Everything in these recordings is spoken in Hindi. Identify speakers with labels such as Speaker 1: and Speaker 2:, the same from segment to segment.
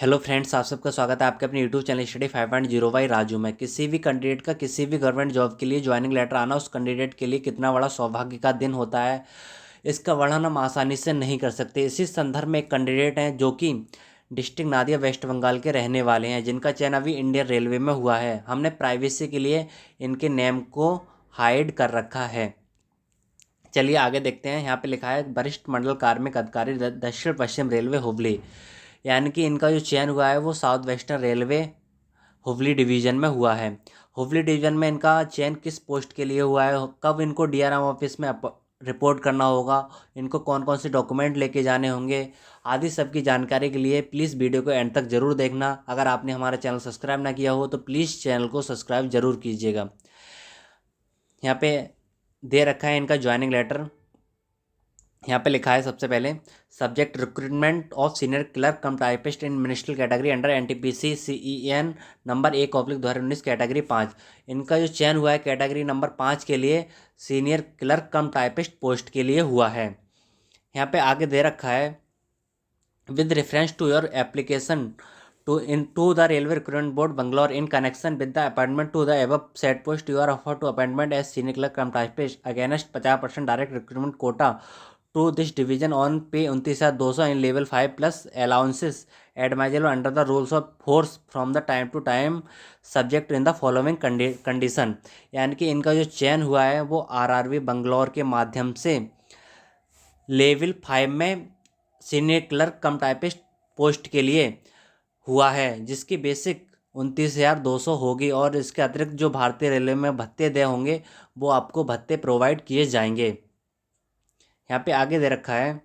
Speaker 1: हेलो फ्रेंड्स, आप सबका स्वागत है आपके अपने YouTube channel study 5.0 by Raju में। किसी भी कैंडिडेट का किसी भी गवर्नमेंट जॉब के लिए ज्वाइनिंग लेटर आना उस कैंडिडेट के लिए कितना बड़ा सौभाग्य का दिन होता है, इसका वर्णन हम आसानी से नहीं कर सकते। इसी संदर्भ में एक कैंडिडेट हैं जो कि डिस्ट्रिक्ट नादिया वेस्ट बंगाल के रहने वाले हैं, जिनका चयन अभी इंडियन रेलवे में हुआ है। हमने प्राइवेसी के लिए इनके नेम को हाइड कर रखा है। चलिए आगे देखते हैं। यहाँ पे लिखा है वरिष्ठ मंडल कार्मिक अधिकारी दक्षिण पश्चिम रेलवे हुबली, यानी कि इनका जो चयन हुआ है वो south western railway Hubli division में हुआ है। हुबली डिवीज़न में इनका चयन किस पोस्ट के लिए हुआ है, कब इनको डीआरएम ऑफिस में रिपोर्ट करना होगा, इनको कौन कौन से डॉक्यूमेंट लेके जाने होंगे, आदि सब की जानकारी के लिए प्लीज़ वीडियो को एंड तक ज़रूर देखना। अगर आपने हमारा चैनल सब्सक्राइब ना किया हो तो प्लीज़ चैनल को सब्सक्राइब ज़रूर कीजिएगा। यहाँ पे दे रखा है इनका ज्वाइनिंग लेटर। यहाँ पे लिखा है सबसे पहले subject recruitment of senior clerk come typist in ministerial category under NTPC CEN number 1/2019 category 5। इनका जो चयन हुआ है कैटेगरी नंबर 5 के लिए सीनियर क्लर्क कम टाइपिस्ट पोस्ट के लिए हुआ है। यहाँ पे आगे दे रखा है with reference to your application to the railway recruitment board Bangalore in connection with the appointment to the above said post, you are offered to appointment as senior clerk cum typist against 50% direct recruitment quota to this division on pay 29,200 in level 5 plus allowances admissible under the rules of force from the time to time subject in the following condition। यानी कि इनका जो चयन हुआ है वो आरआरबी बंगलौर के माध्यम से लेवल 5 में सीनियर क्लर्क कम टाइपिस्ट पोस्ट के लिए हुआ है, जिसकी बेसिक 29,200 होगी और इसके अतिरिक्त जो भारतीय रेलवे में भत्ते दे होंगे वो आपको भत्ते प्रोवाइड किए जाएंगे। यहाँ पे आगे दे रखा है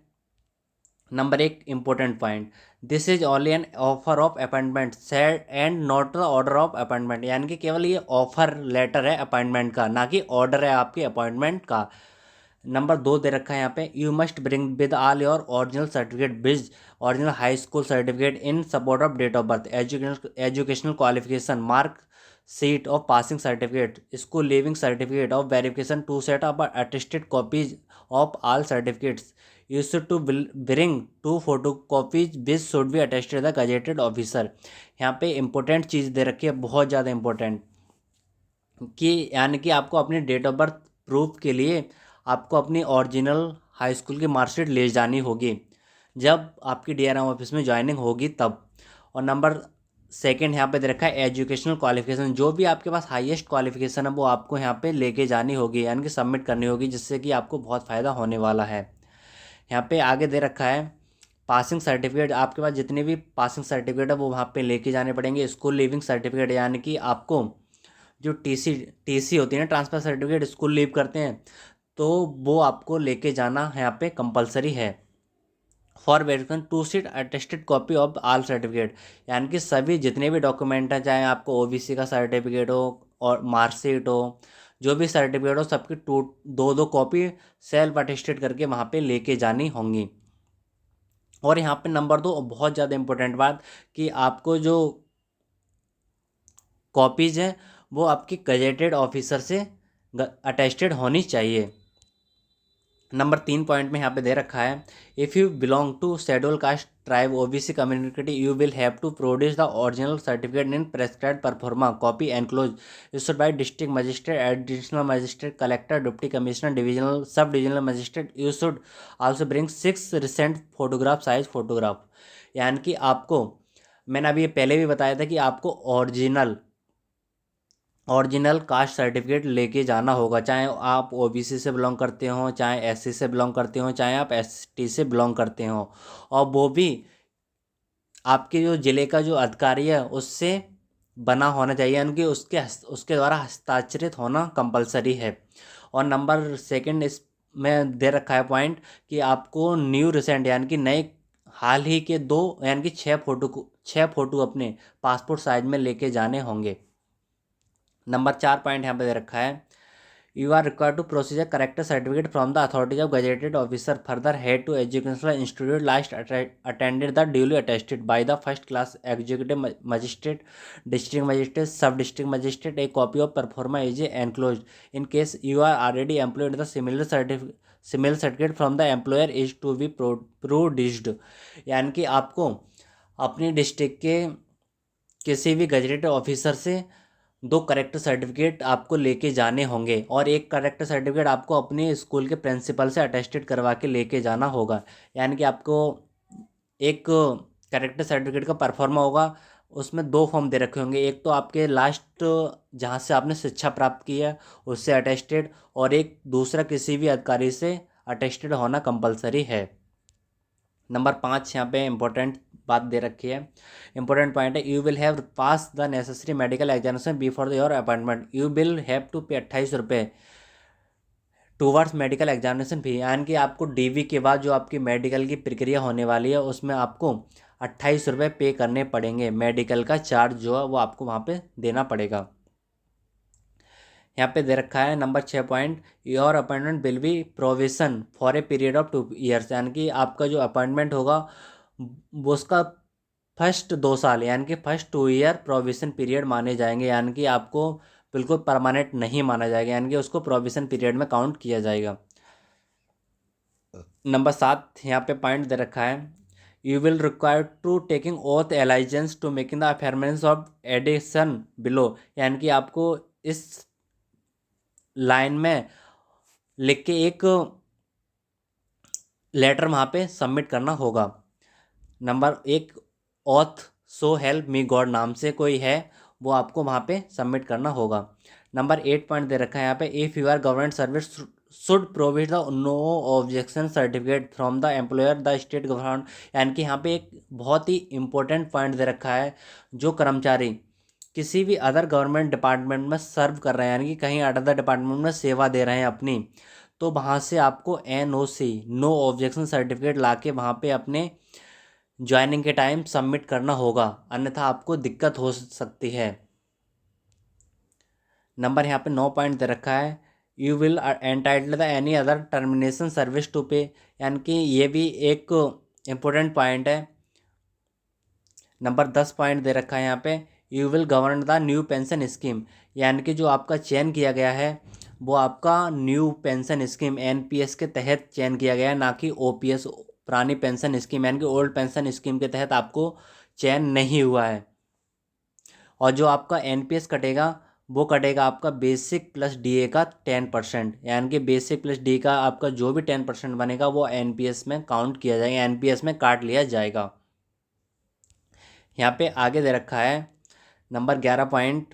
Speaker 1: number 1 important point, this is only an offer of appointment said and not the order of appointment. यानी कि केवल ये ऑफर लेटर है अपॉइंटमेंट का, ना कि ऑर्डर है आपके अपॉइंटमेंट का। नंबर 2 दे रखा है यहाँ पे, you must bring with all your original certificate viz original high school certificate in support of date of birth educational qualification mark sheet of passing certificate school living certificate of verification two set of attested copies of all certificates you should to bring two photo copies which should be attested the gazetted officer. यहाँ पे इंपॉर्टेंट चीज़ दे रखी है, बहुत ज़्यादा इंपॉर्टेंट, कि यानी कि आपको अपनी डेट ऑफ बर्थ प्रूफ के लिए आपको अपनी ओरिजिनल हाई स्कूल की मार्कशीट ले जानी होगी जब आपकी डीआरएम ऑफिस में ज्वाइनिंग होगी तब। और नंबर सेकंड यहाँ पे दे रखा है एजुकेशनल क्वालिफिकेशन, जो भी आपके पास हाईएस्ट क्वालिफिकेशन है वो आपको यहाँ पे लेके जानी होगी, यानी कि सबमिट करनी होगी, जिससे कि आपको बहुत फ़ायदा होने वाला है। यहाँ पे आगे दे रखा है पासिंग सर्टिफिकेट, आपके पास जितने भी पासिंग सर्टिफिकेट है वो वहाँ पे लेके जाने पड़ेंगे। स्कूल लिविंग सर्टिफिकेट, यानी कि आपको जो टीसी होती है ना, ट्रांसफ़र सर्टिफिकेट, स्कूल लीव करते हैं तो वो आपको लेके जाना यहाँ पे कंपलसरी है। For verification two seat attested copy of all certificate, यानी कि सभी जितने भी डॉक्यूमेंट हैं, चाहे आपको ओबीसी का सर्टिफिकेट हो और मार्कशीट हो, जो भी सर्टिफिकेट हो, सबकी दो दो कॉपी सेल्फ अटेस्टेड करके वहाँ पे लेके जानी होंगी। और यहाँ पे नंबर 2 बहुत ज़्यादा इंपॉर्टेंट बात, कि आपको जो कॉपीज़ हैं वो आपकी गजेटेड ऑफिसर से अटेस्टेड होनी चाहिए। नंबर 3 पॉइंट में यहाँ पे दे रखा है, if you belong to schedule caste tribe OBC community you will have to produce the original certificate in prescribed proforma copy enclose issued by district magistrate additional magistrate collector deputy commissioner divisional sub divisional magistrate. You should also bring 6 recent photograph size photograph. यानी कि आपको, मैंने अभी ये पहले भी बताया था कि आपको ओरिजिनल कास्ट सर्टिफिकेट लेके जाना होगा, चाहे आप ओबीसी से बिलोंग करते हो, चाहे एससी से बिलोंग करते हो, चाहे आप एसटी से बिलोंग करते हो, और वो भी आपके जो ज़िले का जो अधिकारी है उससे बना होना चाहिए, यानी कि उसके द्वारा हस्ताक्षरित होना कंपलसरी है। और नंबर सेकंड इसमें दे रखा है पॉइंट, कि आपको न्यू रिसेंट, यानी कि नए हाल ही के 2 यानी कि 6 फोटो अपने पासपोर्ट साइज में लेके जाने होंगे। नंबर 4 पॉइंट यहाँ पे दे रखा है, you are required to procedure character certificate from the authorities of gazetted officer further head to educational institute last attended the duly attested by the first class executive magistrate district magistrate sub district magistrate. A copy of proforma is enclose in case you are already employed the similar certificate from the employer is to be produced. यानी कि आपको अपनी डिस्ट्रिक्ट के किसी भी गजटेड ऑफिसर से 2 करेक्टर सर्टिफिकेट आपको लेके जाने होंगे और एक करेक्टर सर्टिफिकेट आपको अपने स्कूल के प्रिंसिपल से अटेस्टेड करवा के लेके जाना होगा। यानी कि आपको एक करेक्टर सर्टिफिकेट का परफॉर्मा होगा, उसमें 2 फॉर्म दे रखे होंगे, एक तो आपके लास्ट जहाँ से आपने शिक्षा प्राप्त की है उससे अटेस्टेड, और एक दूसरा किसी भी अधिकारी से अटेस्टेड होना कंपलसरी है। नंबर 5 यहाँ पे इम्पोर्टेंट बात दे रखी है, इंपॉर्टेंट पॉइंट है, you will have pass the necessary medical examination before your appointment, you will have to pay 28 रुपये टूवर्ड्स मेडिकल एग्जामिनेशन फी। यानी कि आपको डीवी के बाद जो आपकी मेडिकल की प्रक्रिया होने वाली है उसमें आपको 28 रुपये पे करने पड़ेंगे, मेडिकल का चार्ज जो है वो आपको वहाँ पे देना पड़ेगा। यहाँ पे दे रखा है number 6 point, your appointment will be provision for a period of 2 years, यानी कि आपका जो अपॉइंटमेंट होगा वो उसका फर्स्ट 2 साल यानी कि फर्स्ट 2 ईयर प्रोविजन पीरियड माने जाएंगे, यानी कि आपको बिल्कुल परमानेंट नहीं माना जाएगा, यानी कि उसको प्रोविजन पीरियड में काउंट किया जाएगा। नंबर 7 यहाँ पे पॉइंट दे रखा है, you will require to taking oath allegiance to making the affirmance of addition below, यानी कि आपको इस लाइन में लिख के एक लेटर वहाँ पे सबमिट करना होगा। Number 1 auth so help me God नाम से कोई है, वो आपको वहाँ पे सबमिट करना होगा। नंबर 8 पॉइंट दे रखा है यहाँ पे, if you are government service should provide the no objection certificate from the employer the state government, यानी कि यहाँ पे एक बहुत ही इंपॉर्टेंट पॉइंट दे रखा है, जो कर्मचारी किसी भी अदर गवर्नमेंट डिपार्टमेंट में सर्व कर रहे हैं, यानी कि कहीं अदर डिपार्टमेंट में सेवा दे रहे हैं अपनी, तो वहाँ से आपको NOC नो ऑब्जेक्शन सर्टिफिकेट ला के वहाँ पे अपने ज्वाइनिंग के टाइम सबमिट करना होगा, अन्यथा आपको दिक्कत हो सकती है। नंबर यहाँ पे 9 पॉइंट दे रखा है, you will entitle the any other termination service to pay, यानी कि ये भी एक इम्पोर्टेंट पॉइंट है। नंबर 10 पॉइंट दे रखा है यहाँ पे, you will govern the new pension scheme, यानी कि जो आपका चयन किया गया है वो आपका न्यू पेंशन स्कीम NPS के तहत चयन किया गया है, ना कि OPS पुरानी पेंशन स्कीम यानी कि ओल्ड पेंशन स्कीम के तहत आपको चयन नहीं हुआ है। और जो आपका NPS कटेगा वो कटेगा आपका बेसिक प्लस DA का 10%, यानी कि बेसिक प्लस डी का आपका जो भी 10% बनेगा वो NPS में काउंट किया जाएगा, NPS में काट लिया जाएगा। यहाँ पे आगे दे रखा है number 11 point,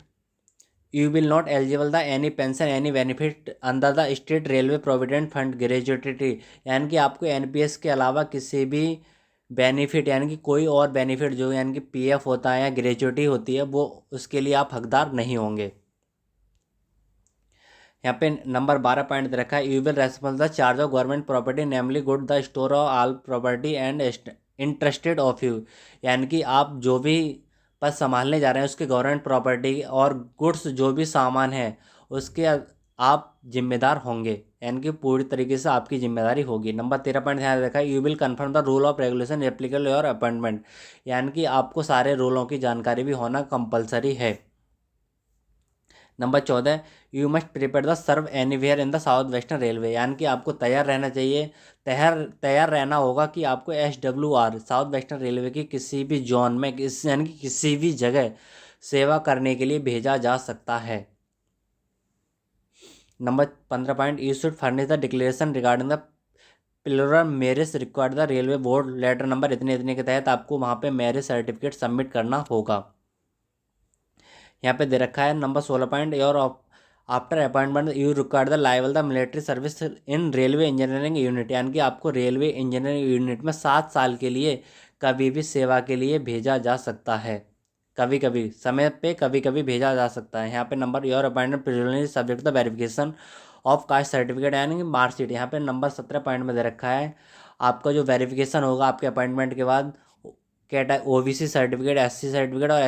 Speaker 1: you will not eligible the any pension any benefit under the state railway provident fund gratuity, यानी कि आपको NPS के अलावा किसी भी बेनिफिट यानी कि कोई और बेनिफिट जो यानी कि PF होता है या ग्रेजुएटी होती है वो उसके लिए आप हकदार नहीं होंगे। यहाँ पे नंबर 12 पॉइंट दे रखा है, you will response the charge of government property namely good the store of all property and interested of you, यानी कि आप जो भी पद संभालने जा रहे हैं उसके गवर्नमेंट प्रॉपर्टी और गुड्स जो भी सामान है उसके आप जिम्मेदार होंगे, यानी कि पूरी तरीके से आपकी जिम्मेदारी होगी। नंबर 13 पॉइंट ध्यान रखा है, you will confirm the rule of regulation applicable your appointment, यानी कि आपको सारे रूलों की जानकारी भी होना कंपलसरी है। Number 14, you must prepare the serve anywhere in the south western railway, यानी कि आपको तैयार रहना चाहिए, तैयार रहना होगा कि आपको SWR साउथ वेस्टर्न रेलवे की किसी भी जोन में यानी कि किसी भी जगह सेवा करने के लिए भेजा जा सकता है। Number 15 point, you should furnish the declaration regarding the pillar merit required the railway board letter number इतने इतने के तहत आपको वहाँ पे मेरिट सर्टिफिकेट सबमिट करना होगा। यहाँ पे दे रखा है number 16 point, your after appointment you require the लाइवल the military service in railway engineering unit, यानी कि आपको रेलवे इंजीनियरिंग यूनिट में 7 साल के लिए कभी भी सेवा के लिए भेजा जा सकता है, कभी कभी समय पे कभी कभी भेजा जा सकता है। यहाँ पे number, your appointment preliminary subject the verification of caste certificate यानी कि मार्कशीट, यहाँ पे नंबर 17 पॉइंट में दे रखा है, आपका जो वेरिफिकेशन होगा आपके अपॉइंटमेंट के बाद OBC सर्टिफिकेट, SC सर्टिफिकेट और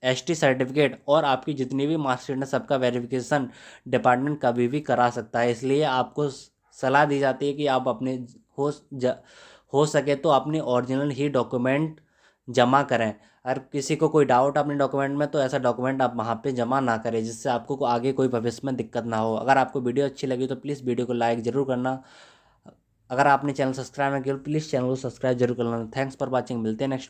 Speaker 1: ST सर्टिफिकेट और आपकी जितनी भी मार्कशीट है सबका वेरिफिकेशन डिपार्टमेंट कभी भी करा सकता है, इसलिए आपको सलाह दी जाती है कि आप अपने हो सके तो अपने ओरिजिनल ही डॉक्यूमेंट जमा करें। अगर किसी को कोई डाउट अपने डॉक्यूमेंट में तो ऐसा डॉक्यूमेंट आप वहाँ पे जमा ना करें, जिससे आपको आगे कोई भविष्य में दिक्कत ना हो। अगर आपको वीडियो अच्छी लगी तो प्लीज़ वीडियो को लाइक ज़रूर करना, अगर आपने चैनल सब्सक्राइब नहीं किया तो प्लीज़ चैनल को सब्सक्राइब जरूर कर लेना। थैंक्स फॉर वॉचिंग, मिलते हैं नेक्स्ट